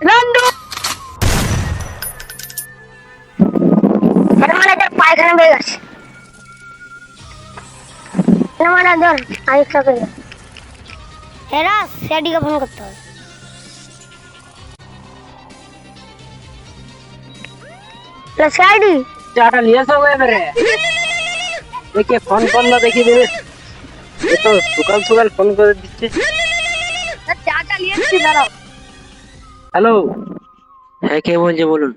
নান্টু মানে পায়খানা বেয়ে গেছে মানে ধর আরেকটা করে হেরা সেডিকে ফোন করতে হবে সেডি চাটা নিয়ে এসো এবারে দেখে ফোন করলো দেখি দেবে এ তো সকাল সকাল ফোন করে দিচ্ছে। চাটা নিয়ে এসছি দাঁড়াও হ্যালো, হ্যাঁ কে বলছে বলুন।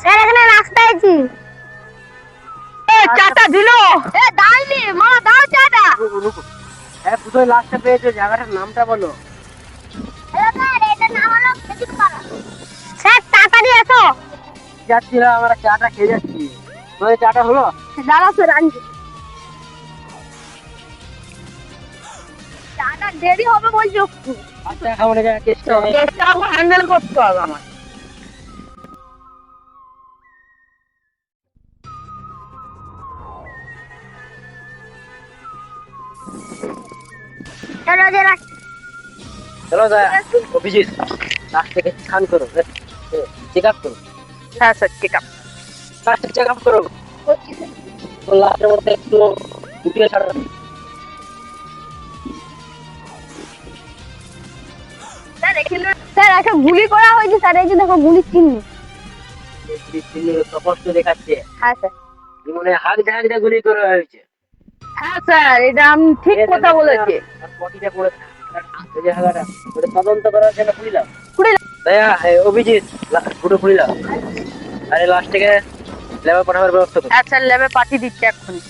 স্যার এখানে রাস্তায় আছি চাটা দিলো দাঁড়াইনি মা দাও চাটা রুকো রুকো, হ্যাঁ কোথায় লাস্টে পেয়েছো, জায়গাটার নামটা বলো। স্যার এটার নাম হলো খেজুরপাড়া স্যার টাকা দিয়ে এসো যাচ্ছি না, আমরা চাটা খেয়ে যাচ্ছি। তোমাদের চাটা হলো? দাঁড়াও স্যার আনছি চাটা দেরি হবে বলছো আচ্ছা খাবো না, চেষ্টা হ্যান্ডেল করতে হবে আমার চলো জেরা চলো দা অভিজিৎ লাস্ট থেকে স্নান করো, চেক আপ করো। হ্যাঁ স্যার ঠিক আছে লাস্ট চেক আপ করো, তো লাস্টের মধ্যে একটু গুটিয়ে ছাড়ো। স্যার এখানে স্যার একটা গুলি করা হয়েছে স্যার এই যে দেখো গুলির চিহ্ন স্পষ্ট দেখাচ্ছে হ্যাঁ স্যার মনে হয় হাত ঝাঁকড়ে গুলি করা হয়েছে। হ্যাঁ স্যার এটা আমি ঠিক কথা বলেছি বডিটা করে এই যে হাগাটা ওটা তদন্ত করার জন্য খুলিলাম। পুরো দয়া অভিজিৎ পুরো খুলিলাম, আরে লাস্ট থেকে লেবার পাঠাবার ব্যবস্থা করো। হ্যাঁ স্যার ল্যাবে পাঠিয়ে দিচ্ছি এক্ষুনি